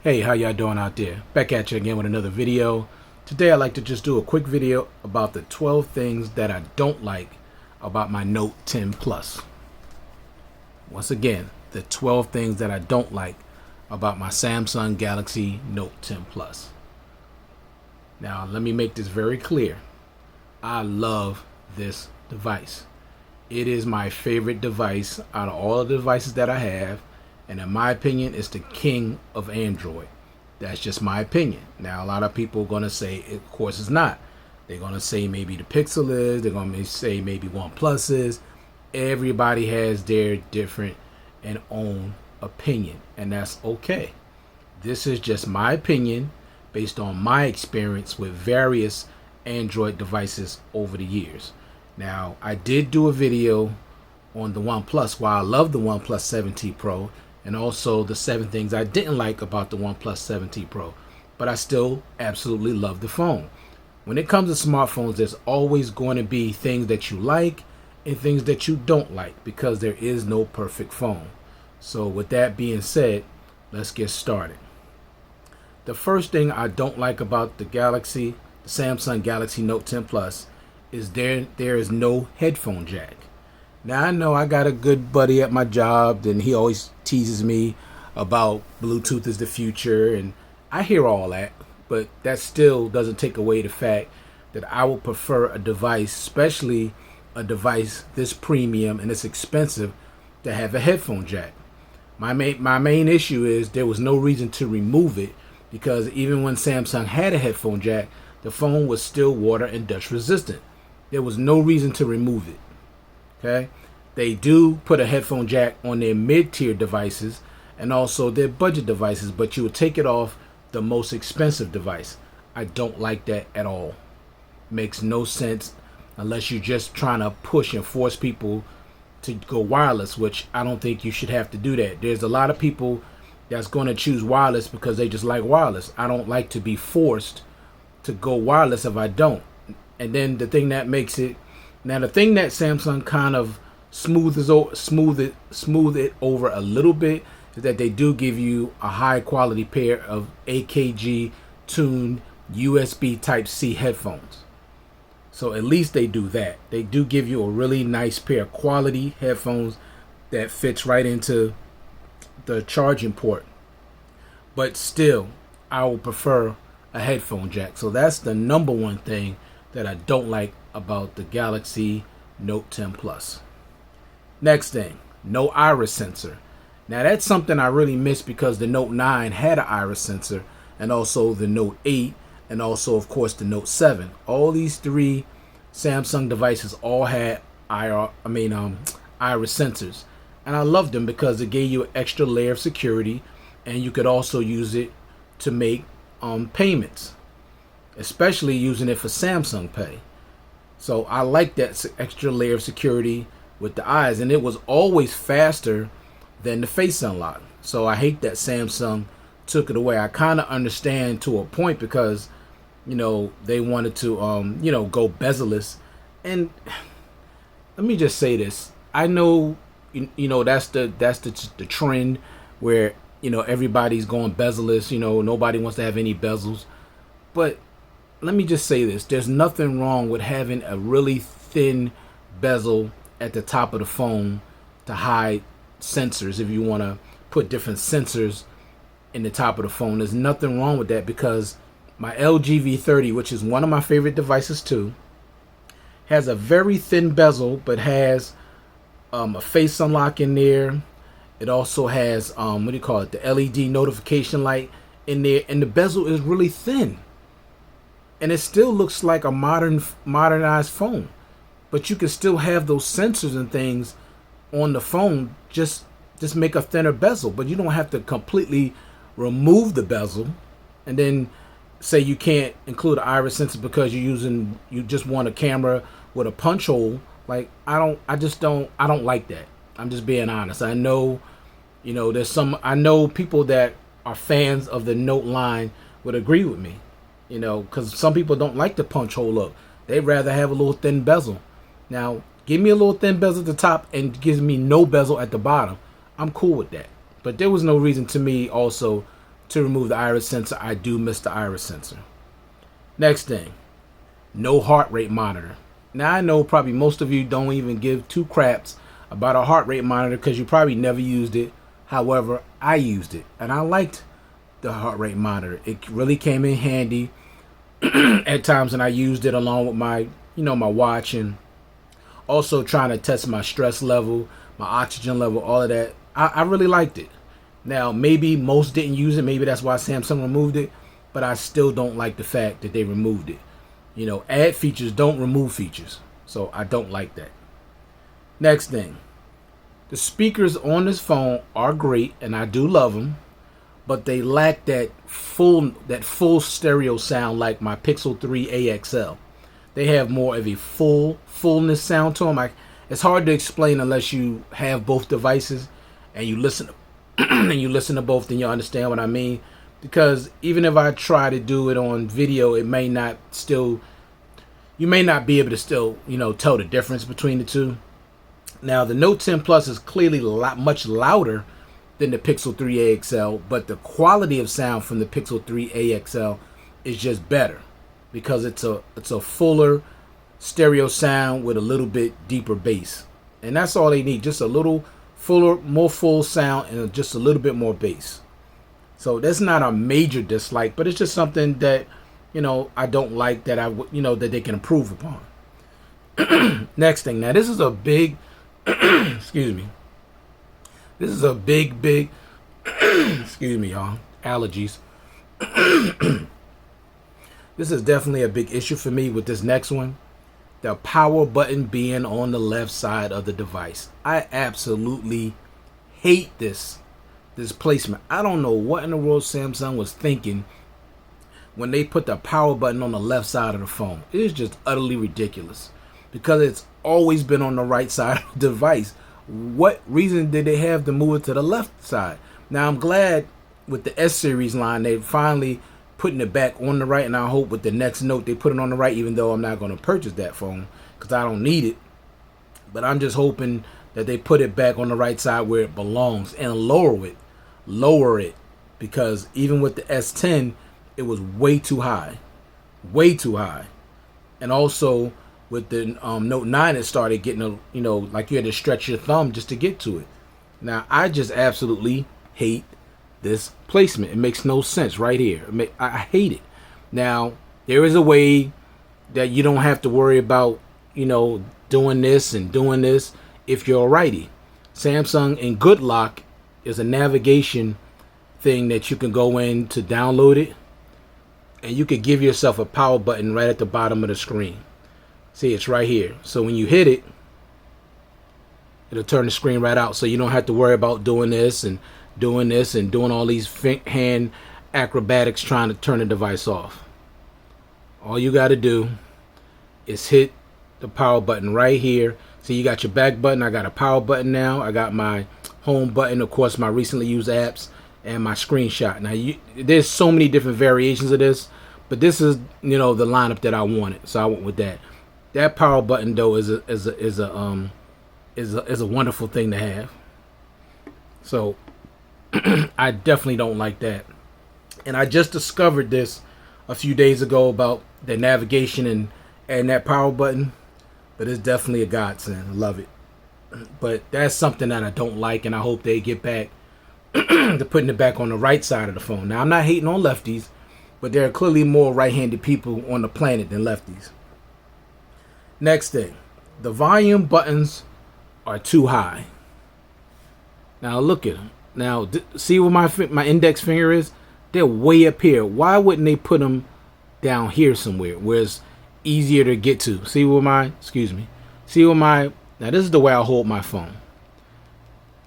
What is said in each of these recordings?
Hey, how y'all doing out there? Back at you again with another video. Today I'd like to just do a quick video about the 12 things that I don't like about my Note 10 Plus. Once again, the 12 things that I don't like about my Samsung Galaxy Note 10 Plus. Now, let me make this very clear. I love this device. It is my favorite device out of all the devices that I have. And in my opinion, it's the king of Android. That's just my opinion. Now, a lot of people are going to say, of course, it's not. They're going to say maybe the Pixel is. They're going to say maybe OnePlus is. Everybody has their different and own opinion. And that's okay. This is just my opinion based on my experience with various Android devices over the years. Now, I did do a video on the OnePlus, while I love the OnePlus 7T Pro, and also the 7 things I didn't like about the OnePlus 7T Pro, but I still absolutely love the phone. When it comes to smartphones, there's always going to be things that you like and things that you don't like, because there is no perfect phone. So with that being said, let's get started. The first thing I don't like about the Samsung Galaxy Note 10 Plus is there is no headphone jack. Now, I know I got a good buddy at my job, and he always teases me about Bluetooth is the future, and I hear all that, but that still doesn't take away the fact that I would prefer a device, especially a device this premium and this expensive, to have a headphone jack. My main issue is there was no reason to remove it, because even when Samsung had a headphone jack, the phone was still water and dust resistant. There was no reason to remove it. Okay, they do put a headphone jack on their mid-tier devices and also their budget devices, but you would take it off the most expensive device. I don't like that at all. Makes no sense unless you're just trying to push and force people to go wireless, which I don't think you should have to do that. There's a lot of people that's going to choose wireless because they just like wireless. I don't like to be forced to go wireless if I don't. And then the thing that makes it, now the thing that Samsung kind of smooth it over a little bit is that they do give you a high quality pair of AKG tuned USB Type-C headphones. So at least they do that. They do give you a really nice pair of quality headphones that fits right into the charging port. But still, I would prefer a headphone jack. So that's the number one thing that I don't like about the Galaxy Note 10 Plus. Next thing, no iris sensor. Now that's something I really miss, because the Note 9 had an iris sensor, and also the Note 8, and also of course the Note 7. All these three Samsung devices all had iris sensors, and I loved them because it gave you an extra layer of security, and you could also use it to make payments, especially using it for Samsung Pay. So I like that extra layer of security with the eyes, and it was always faster than the face unlock. So I hate that Samsung took it away. I kind of understand to a point, because they wanted to go bezel-less. And let me just say this. I know that's the trend where everybody's going bezel-less. Nobody wants to have any bezels. But let me just say this. There's nothing wrong with having a really thin bezel at the top of the phone to hide sensors. If you want to put different sensors in the top of the phone, there's nothing wrong with that, because my LG V30, which is one of my favorite devices too, has a very thin bezel, but has a face unlock in there. It also has the LED notification light in there, and the bezel is really thin. And it still looks like a modernized phone. But you can still have those sensors and things on the phone. Just make a thinner bezel. But you don't have to completely remove the bezel and then say you can't include an iris sensor because you just want a camera with a punch hole. Like, I don't like that. I'm just being honest. I know, I know people that are fans of the Note line would agree with me. Because some people don't like the punch hole look. They'd rather have a little thin bezel. Now, give me a little thin bezel at the top and gives me no bezel at the bottom. I'm cool with that. But there was no reason to me also to remove the iris sensor. I do miss the iris sensor. Next thing, no heart rate monitor. Now I know probably most of you don't even give two craps about a heart rate monitor because you probably never used it. However, I used it and I liked the heart rate monitor. It really came in handy at times, and I used it along with my, my watch, and also trying to test my stress level, my oxygen level, all of that. I really liked it. Now, maybe most didn't use it. Maybe that's why Samsung removed it, but I still don't like the fact that they removed it. Add features, don't remove features. So I don't like that. Next thing, the speakers on this phone are great, and I do love them, but they lack that full stereo sound like my Pixel 3 AXL. They have more of a fullness sound to them. It's hard to explain unless you have both devices and you listen to both, then you understand what I mean. Because even if I try to do it on video, you may not be able to still, tell the difference between the two. Now, the Note 10 Plus is clearly much louder than the Pixel 3 AXL, but the quality of sound from the Pixel 3 AXL is just better because it's a fuller stereo sound with a little bit deeper bass. And that's all they need, just a little fuller, more full sound and just a little bit more bass. So that's not a major dislike, but it's just something that, I don't like, that that they can improve upon. Next thing, now this is a big, excuse me. This is a big, excuse me, y'all, allergies. This is definitely a big issue for me with this next one. The power button being on the left side of the device. I absolutely hate this placement. I don't know what in the world Samsung was thinking when they put the power button on the left side of the phone. It is just utterly ridiculous because it's always been on the right side of the device. What reason did they have to move it to the left side? Now, I'm glad with the S series line, they're finally putting it back on the right, and I hope with the next Note they put it on the right, even though I'm not going to purchase that phone because I don't need it. But I'm just hoping that they put it back on the right side where it belongs and lower it, because even with the S10, it was way too high. And also with the Note 9, it started getting like you had to stretch your thumb just to get to it. Now, I just absolutely hate this placement. It makes no sense right here. I hate it. Now, there is a way that you don't have to worry about, doing this and doing this if you're a righty. Samsung and Good Lock is a navigation thing that you can go in to download it, and you could give yourself a power button right at the bottom of the screen. See, it's right here. So when you hit it, it'll turn the screen right out, so you don't have to worry about doing this and doing all these hand acrobatics trying to turn the device off. All you got to do is hit the power button right here. See, you got your back button. I got a power button now. I got my home button, of course, my recently used apps, and my screenshot. Now, there's so many different variations of this, but this is, the lineup that I wanted, so I went with that. That power button, though, is a wonderful thing to have. So I definitely don't like that. And I just discovered this a few days ago about the navigation and that power button, but it's definitely a godsend. I love it. But that's something that I don't like, and I hope they get back to putting it back on the right side of the phone. Now, I'm not hating on lefties, but there are clearly more right-handed people on the planet than lefties. Next thing, the volume buttons are too high. Now look at them. Now see where my index finger is? They're way up here. Why wouldn't they put them down here somewhere where it's easier to get to? See where now this is the way I hold my phone.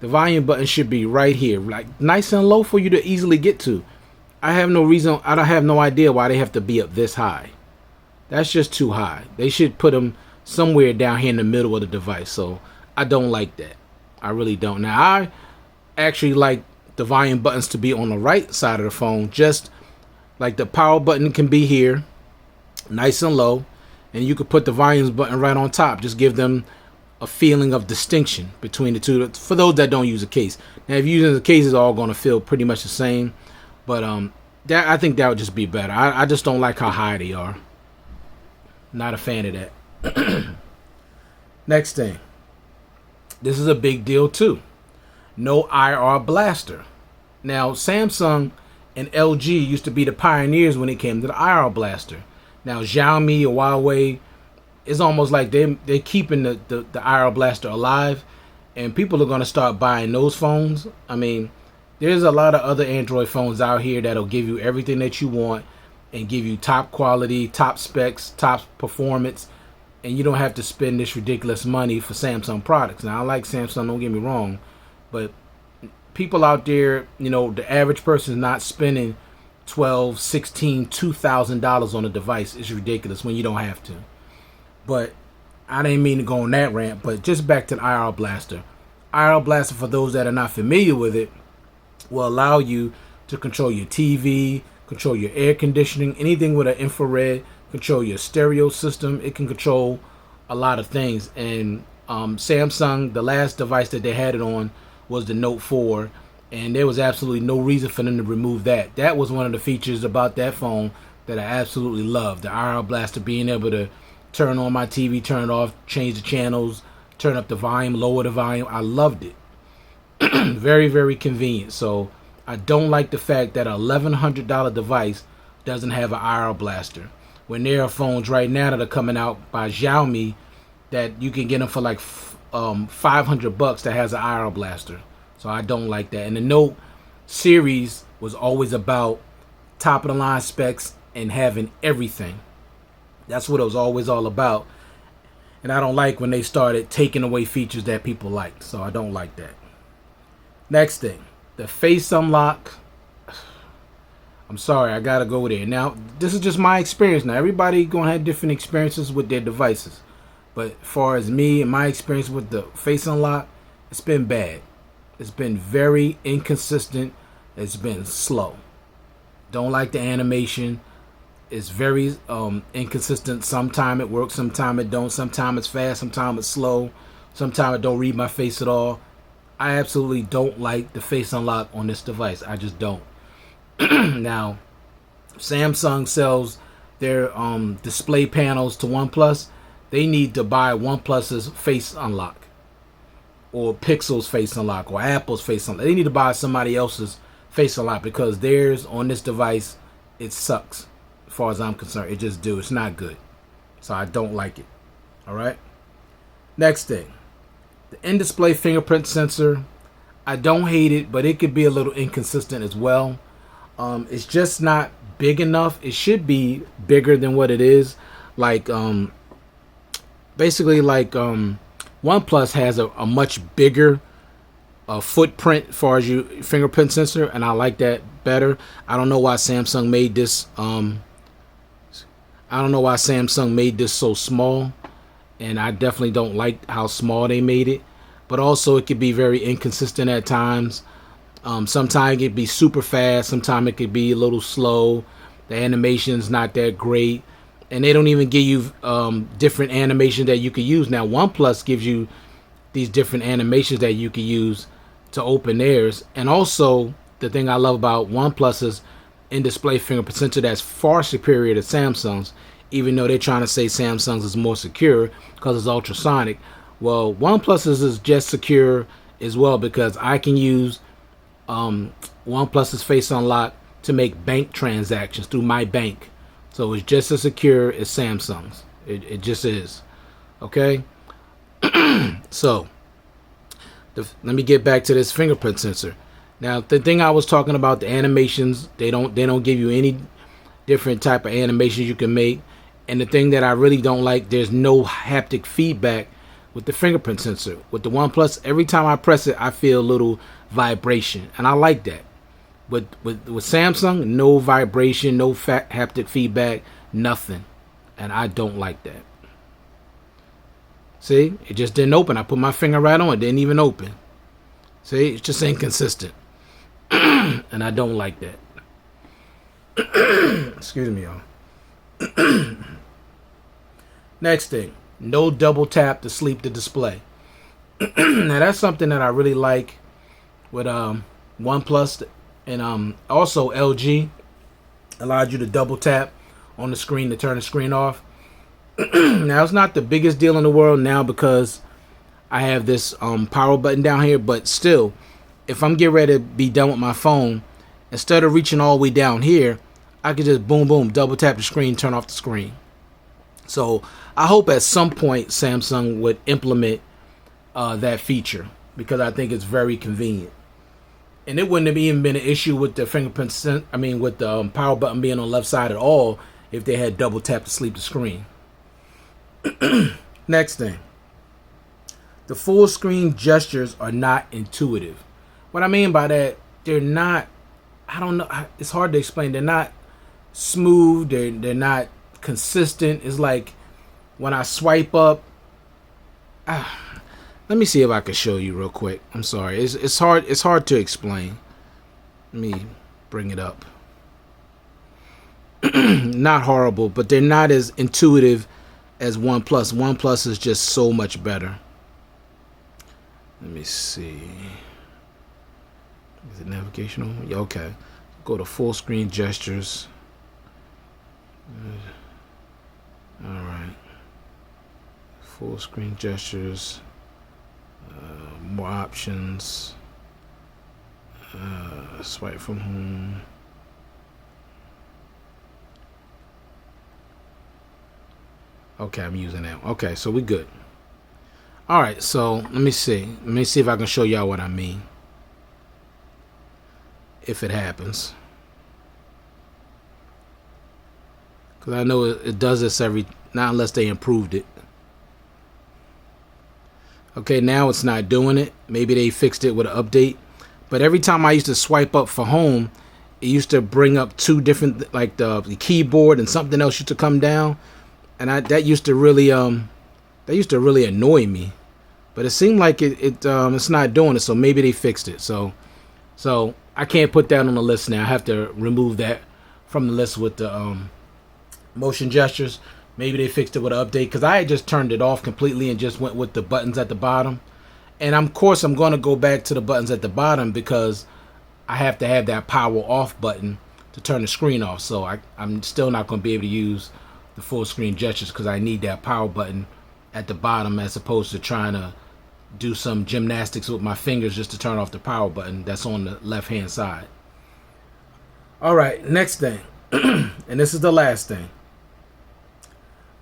The volume button should be right here, like nice and low for you to easily get to. I have no idea why they have to be up this high. That's just too high. They should put them somewhere down here in the middle of the device. So I don't like that. I really don't. Now, I actually like the volume buttons to be on the right side of the phone, just like the power button can be here, nice and low, and you could put the volume button right on top. Just give them a feeling of distinction between the two, for those that don't use a case. Now, if you're using the case, it's all going to feel pretty much the same. But that, I think that would just be better. I just don't like how high they are. Not a fan of that. Next thing. This is a big deal too. No IR blaster. Now, Samsung and LG used to be the pioneers when it came to the IR blaster. Now, Xiaomi or Huawei, it's almost like they're keeping the IR blaster alive, and people are going to start buying those phones. I mean, there's a lot of other Android phones out here that'll give you everything that you want and give you top quality, top specs, top performance, and you don't have to spend this ridiculous money for Samsung products. Now, I like Samsung, don't get me wrong, but people out there, you know, the average person is not spending $12, $16, $2,000 on a device. It's ridiculous when you don't have to. But I didn't mean to go on that rant, but just back to the IR blaster. IR blaster, for those that are not familiar with it, will allow you to control your TV, control your air conditioning, anything with an infrared, control your stereo system. It can control a lot of things. And Samsung, the last device that they had it on was the Note 4, and there was absolutely no reason for them to remove that. That was one of the features about that phone that I absolutely loved. The IR blaster, being able to turn on my TV, turn it off, change the channels, turn up the volume, lower the volume. I loved it. Very, very convenient. So I don't like the fact that a $1,100 device doesn't have an IR blaster, when there are phones right now that are coming out by Xiaomi that you can get them for like $500 that has an IR blaster. So I don't like that. And the Note series was always about top of the line specs and having everything. That's what it was always all about. And I don't like when they started taking away features that people liked. So I don't like that. Next thing, the face unlock. I'm sorry, I gotta go there. Now, this is just my experience. Now, everybody gonna have different experiences with their devices. But as far as me and my experience with the face unlock, it's been bad. It's been very inconsistent. It's been slow. Don't like the animation. It's very inconsistent. Sometimes it works, sometimes it don't. Sometimes it's fast, sometimes it's slow. Sometimes it don't read my face at all. I absolutely don't like the face unlock on this device. I just don't. Now, Samsung sells their display panels to OnePlus. They need to buy OnePlus's face unlock, or Pixel's face unlock, or Apple's face unlock. They need to buy somebody else's face unlock, because theirs on this device, it sucks. As far as I'm concerned, it just do. It's not good. So I don't like it. All right. Next thing, the in-display fingerprint sensor. I don't hate it, but it could be a little inconsistent as well. It's just not big enough. It should be bigger than what it is. Like basically like OnePlus has a much bigger footprint as far as your fingerprint sensor, and I like that better. I don't know why Samsung made this so small, and I definitely don't like how small they made it. But also, it could be very inconsistent at times. Sometimes it could be super fast, sometimes it could be a little slow. The animation's not that great, and they don't even give you different animations that you could use. Now, OnePlus gives you these different animations that you could use to open theirs. And also, the thing I love about OnePlus's in-display fingerprint sensor, that's far superior to Samsung's, even though they're trying to say Samsung's is more secure because it's ultrasonic. Well, OnePlus's is just secure as well, because I can use OnePlus's face unlock to make bank transactions through my bank. So it's just as secure as Samsung's. It just is. Okay. So let me get back to this fingerprint sensor. Now, the thing I was talking about, the animations, they don't give you any different type of animations you can make. And the thing that I really don't like, there's no haptic feedback with the fingerprint sensor. With the OnePlus, every time I press it, I feel a little vibration, and I like that. With Samsung, no vibration, no haptic feedback, nothing, and I don't like that. See, it just didn't open. I put my finger right on it, didn't even open. See, it's just inconsistent, and I don't like that. Excuse me, y'all. Next thing, no double tap to sleep the display. Now, that's something that I really like with OnePlus. And also LG allowed you to double tap on the screen to turn the screen off. Now it's not the biggest deal in the world now because I have this power button down here, but still, if I'm getting ready to be done with my phone, instead of reaching all the way down here, I could just boom boom double tap the screen, turn off the screen. So I hope at some point Samsung would implement that feature, because I think it's very convenient. And it wouldn't have even been an issue with the with the power button being on the left side at all if they had double tap to sleep the screen. Next thing, the full screen gestures are not intuitive. What I mean by that, they're not, I don't know, it's hard to explain. They're not smooth, they're not consistent. It's like when I swipe up, let me see if I can show you real quick. I'm sorry. It's hard to explain. Let me bring it up. Not horrible, but they're not as intuitive as OnePlus. OnePlus is just so much better. Let me see. Is it navigational? Yeah, okay. Go to full screen gestures. All right. Full screen gestures. More options. Swipe from home. Okay, I'm using that. Okay, so we good. All right, so let me see. Let me see if I can show y'all what I mean. If it happens. Because I know it does this not unless they improved it. Okay, now it's not doing it. Maybe they fixed it with an update. But every time I used to swipe up for home, it used to bring up two different, like the keyboard and something else used to come down, and that used to really annoy me. But it seemed like it's not doing it, so maybe they fixed it. So I can't put that on the list now. I have to remove that from the list with the motion gestures. Maybe they fixed it with an update, because I had just turned it off completely and just went with the buttons at the bottom. And of course, I'm going to go back to the buttons at the bottom because I have to have that power off button to turn the screen off. So I'm still not going to be able to use the full screen gestures because I need that power button at the bottom, as opposed to trying to do some gymnastics with my fingers just to turn off the power button that's on the left hand side. All right, next thing. And this is the last thing.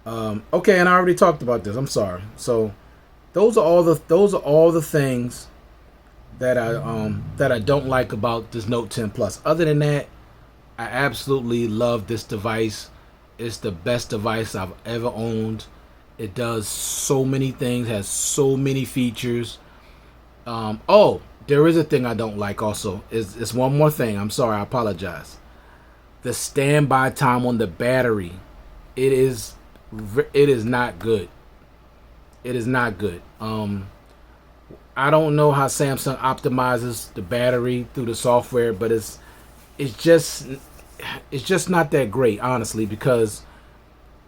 Okay, and I already talked about this. I'm sorry. So those are all the things that I don't like about this Note 10 Plus. Other than that, I absolutely love this device. It's the best device I've ever owned. It does so many things, has so many features. Oh, there is a thing I don't like also. It's one more thing. I'm sorry, I apologize. The standby time on the battery. It is not good. It is not good. I don't know how Samsung optimizes the battery through the software, but it's just not that great, honestly, because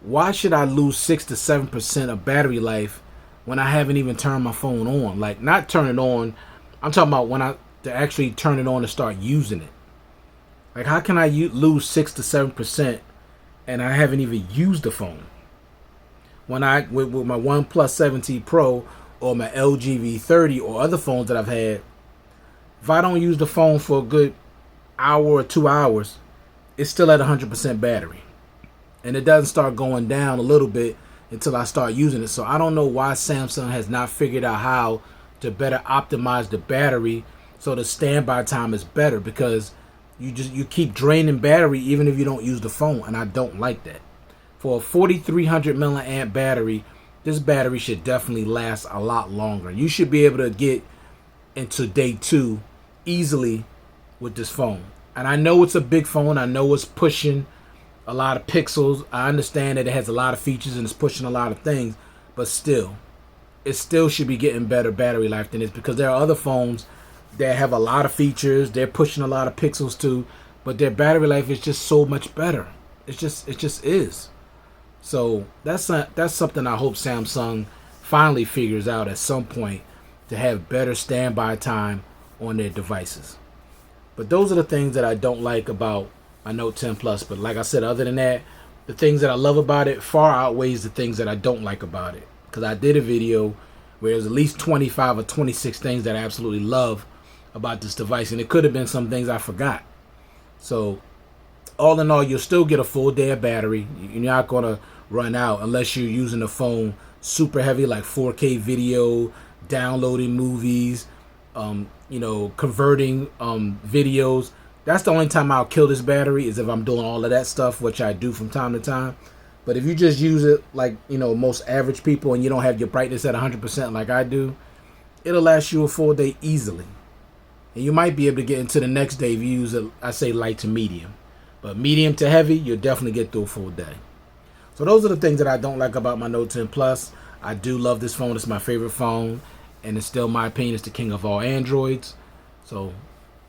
why should I lose 6 to 7% of battery life when I haven't even turned my phone on? Like, not turn it on, I'm talking about to actually turn it on and start using it. Like, how can I lose 6 to 7% and I haven't even used the phone? When with my OnePlus 7T Pro or my LG V30 or other phones that I've had, if I don't use the phone for a good hour or 2 hours, it's still at 100% battery. And it doesn't start going down a little bit until I start using it. So I don't know why Samsung has not figured out how to better optimize the battery so the standby time is better, because you keep draining battery even if you don't use the phone, and I don't like that. For a 4300 milliamp battery, this battery should definitely last a lot longer. You should be able to get into day 2 easily with this phone. And I know it's a big phone. I know it's pushing a lot of pixels. I understand that it has a lot of features and it's pushing a lot of things, but still, it still should be getting better battery life than this, because there are other phones that have a lot of features. They're pushing a lot of pixels too, but their battery life is just so much better. It just is. So that's something I hope Samsung finally figures out at some point, to have better standby time on their devices. But those are the things that I don't like about my Note 10 Plus. But like I said, other than that, the things that I love about it far outweighs the things that I don't like about it. Because I did a video where there's at least 25 or 26 things that I absolutely love about this device. And it could have been some things I forgot. So all in all, you'll still get a full day of battery. You're not going to run out unless you're using the phone super heavy, like 4K video, downloading movies, converting videos. That's the only time I'll kill this battery, is if I'm doing all of that stuff, which I do from time to time. But if you just use it like, most average people, and you don't have your brightness at 100% like I do, it'll last you a full day easily. And you might be able to get into the next day if you use it, I say light to medium. But medium to heavy, you'll definitely get through a full day. So those are the things that I don't like about my Note 10 Plus. I do love this phone. It's my favorite phone. And it's still my opinion, it's the king of all Androids. So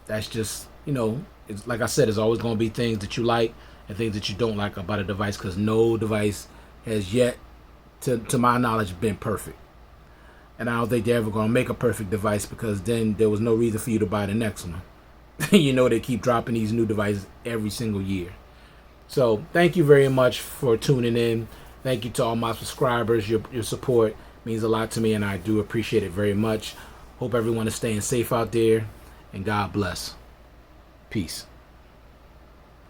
that's just, it's, like I said, there's always going to be things that you like and things that you don't like about a device, because no device has yet, to my knowledge, been perfect. And I don't think they're ever going to make a perfect device, because then there was no reason for you to buy the next one. They keep dropping these new devices every single year. So thank you very much for tuning in. Thank you to all my subscribers. Your support means a lot to me, and I do appreciate it very much. Hope everyone is staying safe out there, and God bless. Peace.